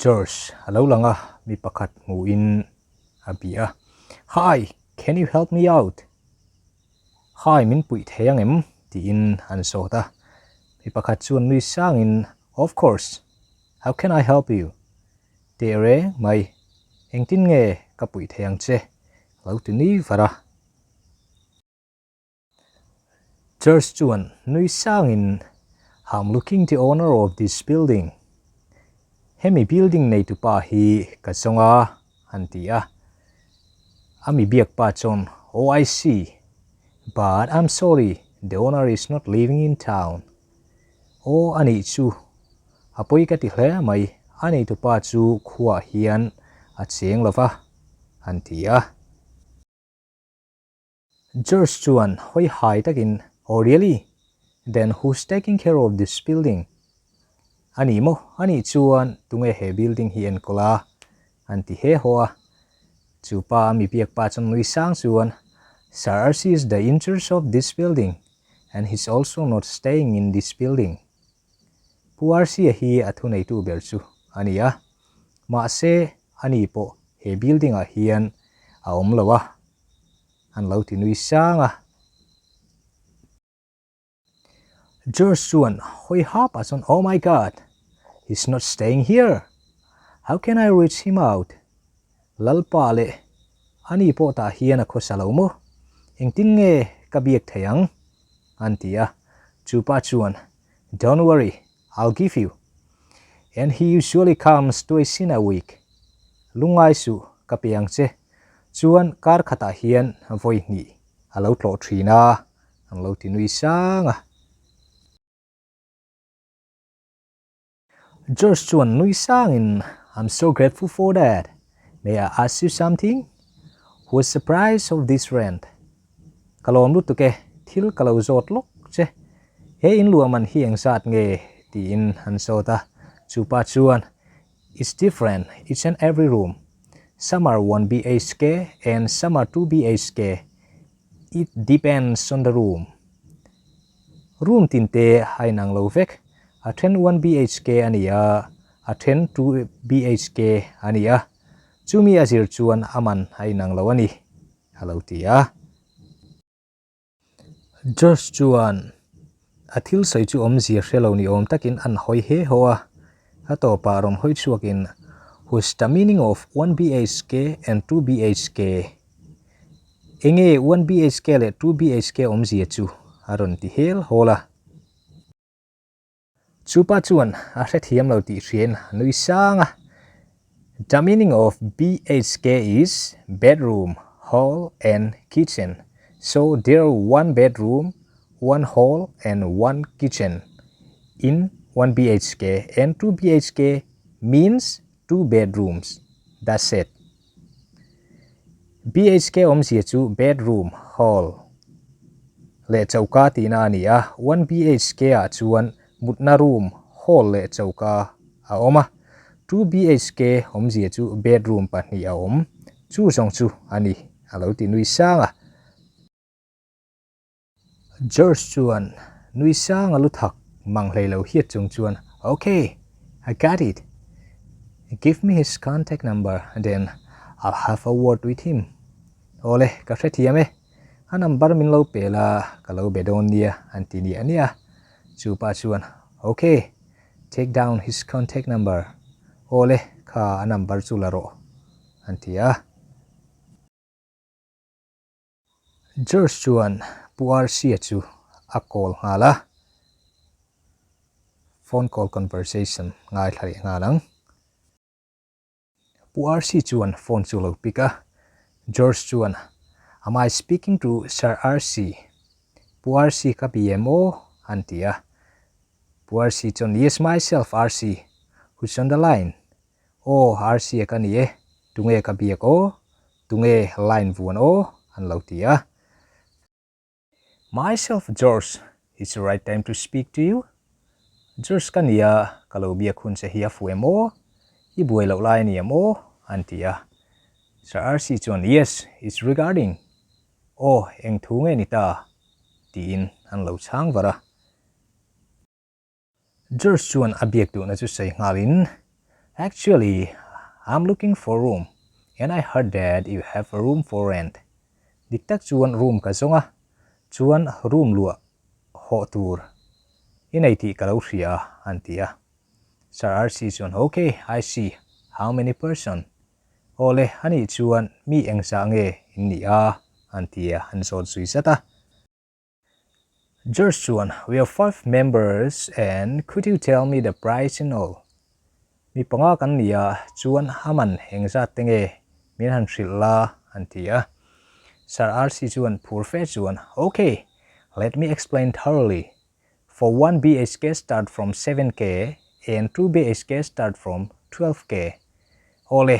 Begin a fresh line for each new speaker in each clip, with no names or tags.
George, hello langa, mi pakat mu in abia. Hi, can you help me out? Hi, min pui theyang em ti in an so ta. Mi pakat chuan lui sang in, of course. How can I help you? Tere mai engtin nge ka pui theyang che. Lau tu ni vara. George chuan lui sang in, I'm looking the owner of this building. Hemi building nei tu pa hi kasonga antia. Ami biak pa chon, oh I see. But I'm sorry, the owner is not living in town. Oh ani chu. Apoi ka ti hle mai ani tu pa chu khua hian a cheng lova antia. George chuan hoi hai takin, oh really? Then who's taking care of this building? Ani mo, ani chuan tunge he building hi en kola anti he hoa. Chu pa mi biak pa chon lui sang chuan, Sir RC is the in charge of this building and he's also not staying in this building. Pu RC hi athu nei tu ber chu ania. Ma se ani po he building a hian a om lawa. An lau ti nui sanga. George chuan hoi ha pa chon, oh my god, he's not staying here. How can I reach him out? Lalpa le ani po ta hian a khosalo mo. Engtin nge ka biak theyang antia. Chu pa chuan, don't worry, I'll give you. And he usually comes twice in a week. Lungai su ka piang che. Chuan kar khata hian voi ni. Alo tlo trina. Ang lo tinui sanga. George chuan nui sangin, I'm so grateful for that. May I ask you something? What's the price of this rent? Kalom lut ke thil kalo zot lok che. He in luaman hi ang sat nge ti in han sota. Chu pa chuan, it's different each and every room. Some are 1 BHK and some are 2 BHK. It depends on the room. Room tinte hai nang lo vek. A 10 1 BHK ania, a 10 2 BHK ania. Chumi azir chuan aman hai nang lo ani. Hello tia. George chuan athil sai chu om zia hrelo ni om takin an hoi he hoa. Ato paron hoi chuakin, what's the meaning of 1 BHK and 2 BHK? Enge 1 BHK le 2 BHK om zia chu. Aron ti hel hola. Chu pa chuan a hre thiam lo ti hrien nui sanga. The meaning of BHK is bedroom, hall and kitchen. So there are 1 bedroom, 1 hall and 1 kitchen in 1 BHK, and 2 BHK means 2 bedrooms. That's it. BHK om zia chu bedroom, hall. Le chauka tina ania 1 BHK a chuan mutna room, hall le chauka a oma. 2 BHK om zia chu bedroom pa ni a om. Chu song chu ani alo ti nui sanga. George chuan nui sanga luthak mang hlei lo hiat chung chuan, okay, I got it. Give me his contact number and then I'll have a word with him. Ole ka hre thiam e. A number min lo pela ka lo bedon nia anti ni ania. Chu pa chuan, okay, take down his contact number. Ole ka a number chu la ro antia. George chuan pu RC chu a call ngala. Phone call conversation ngai thari ngalang. Pu RC chuan phone chu lo pika. George chuan, am I speaking to Sir RC? Pu RC ka PMO antia. Pu RC chuan, yes myself RC. Who's on the line? Oh RC ka ni e. Tunge ka biak o. Tunge line vuan o. An lo tia. Myself George. It's the right time to speak to you. George ka niya kalau biak hun se hiya fu mo. Ibuai lo line ni mo antia. Sir RC chuan, yes, it's regarding. Oh, eng thunge ni ta. Tiin an lo chang vara. George chuan abiak tu na chu sei ngalin. Actually, I'm looking for room, and I heard that you have a room for rent. Diktak chuan room ka zonga, chuan room lua ho tur. Inai ti kalau ria antia. Sir RC chuan okay, I see. How many person? Ole hani chuan mi engsa nge inni a antia anson suisata. George chuan, we are 5 members and could you tell me the price and all? Mi panga kan nia chuan haman engsa tenge min han hrilla antia. Sir RC chuan purfe chuan, okay, let me explain thoroughly. For 1 BHK start from 7k and 2 BHK start from 12k. Ole,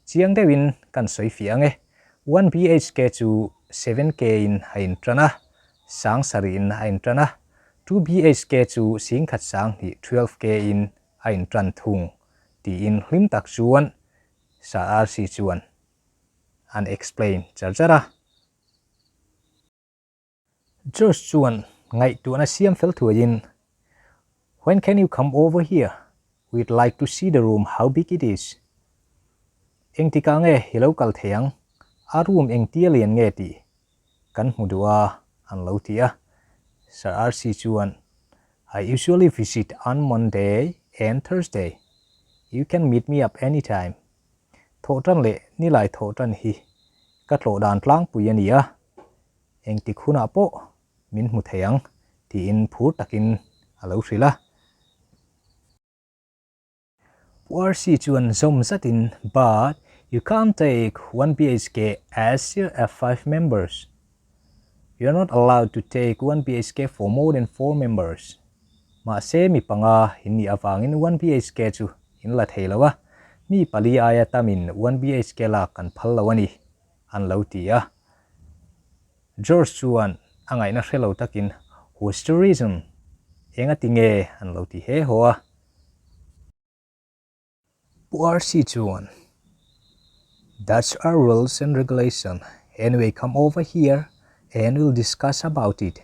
chiang dewin kan soi fiange 1 BHK to 7k in hain trana, sang sari in hain trana, 2 BHK to sing khat sang ni 12k in hain tran thung, ti in hlim tak chuan, sa RC chuan. And explain charjara. George chuan, ngai tu na siam fel thuayin. When can you come over here? We'd like to see the room, how big it is. Eng tika nge hilo kal theang, a room eng tia lian nge ti. Kan mudua an lo tia. Sir RC chuan, I usually visit on Monday and Thursday. You can meet me up anytime. Thotan le ni lai thotan hi. Kat lo dan tlang puyania. Eng tikhuna po, min mu theang, ti in phur takin alo sila. RC chuan zom zatin, but you can't take 1 BHK as you have 5 members. You're not allowed to take 1 BHK for more than 4 members. Ma se mi panga hinni avangin 1 BHK chu in la theilawa. Mi pali aya tamin 1 BHK la kan phallawani. An lo tia. George chuan angai na hrelo takin, what's the reason? Enga tinge an lo ti he hoa. RC chuan, that's our rules and regulation. Anyway, come over here and we'll discuss about it.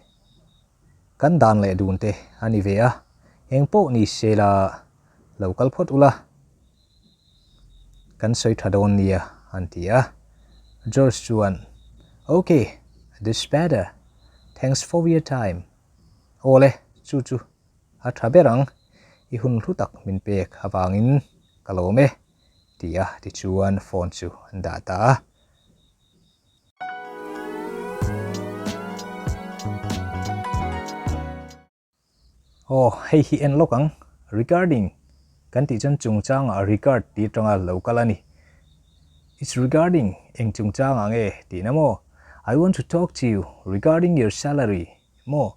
Kan dan le dunte anivea. Eng po ni sela local pot ula. Kan soy thadon niya antia. George chuan, okay, this better. Thanks for your time. Ole, chu. At haberang, ihun lutak min pek havangin kalome. Tia ti chuan phone chu data. Oh, hey hi en lokang regarding kan ti chan chungchang a regard ti tonga local ani. It's regarding eng chungchang ange ti namo. I want to talk to you regarding your salary. Mo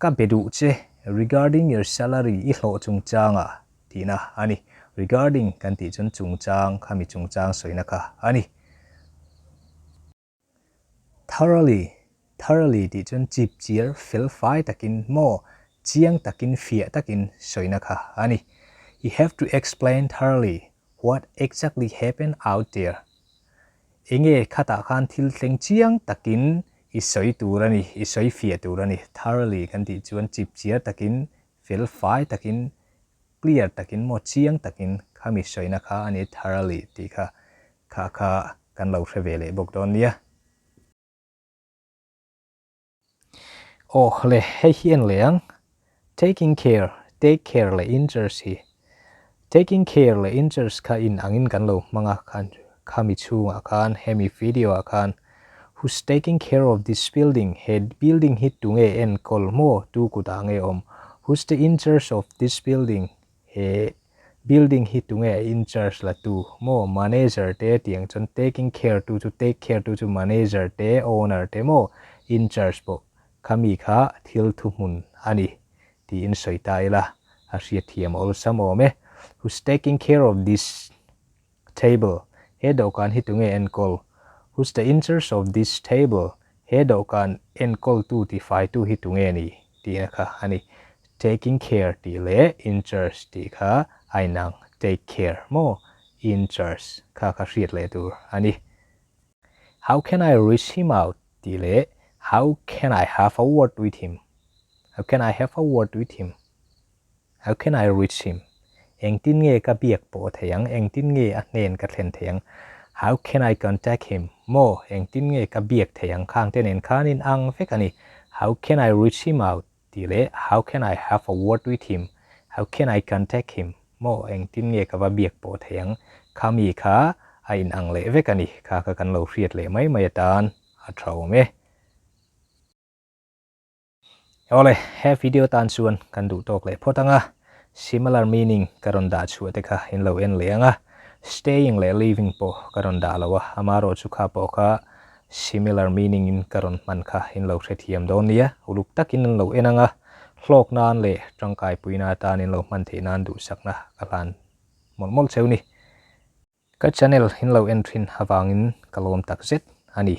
ka bedu che regarding your salary I hlo chungchang a ti na ani. Regarding kan ti chan chungchang kami chungchang soina ka ani. Thoroughly ti chan chip chier fel fai takin mo chiang takin fia takin soina ka ani. You have to explain thoroughly what exactly happened out there. Enge kata kan thil thleng chiang takin isoi turani isoi fia turani thoroughly kan ti chuan chip chier takin fel fai takin clear takin mo chiang takin kami soina ka ani thoroughly ti kha kan lo revele bok don nia. Oh le hei hian leang take care le interest hi. Taking care le interest ka in angin kan lo manga kan kami chunga kan hemi video kan who's taking care of this building head building hit tunge en kol mo tu kutange om who's the in charge of this building he building hit tunge in charge la tu mo manager te tiang chon taking care to take care to manager te owner te mo in charge bo kami kha thil thu mun ani ti in soitaila a ria thiam ol samo me who's taking care of this table he dokan hitunge enkol who's the in charge of this table he dokan enkol tu ti fai tu hitunge ni ti kha ani taking care ti le in charge ti kha ainang take care mo in charge kha riat le tur ani. How can I reach him out ti le how can I have a word with him? How can I have a word with him? How can I reach him? eng tin nge ka biak po thiang eng tin nge a nen ka thlen thiang how can I contact him mo eng tin nge ka biak thiang khang te nen khanin ang fekani how can I reach him out tile how can I have a word with him how can I contact him mo eng tin nge ka ba biak po thiang khami kha a in ang le vekani kha ka kan lo hriat le mai tan a thau me ole he video tan chuan kan du tok le photanga similar meaning karon da chu te kha in lo en leanga staying le living po karon da lawa amaro chu kha po kha similar meaning in karon man kha in lo hre thiam don nia uluk takin lo enanga hlok nan le tangkai puina tan in lo man the nan du sakna kalan mol cheuni ka channel in lo entrin hawangin kalom tak zet ani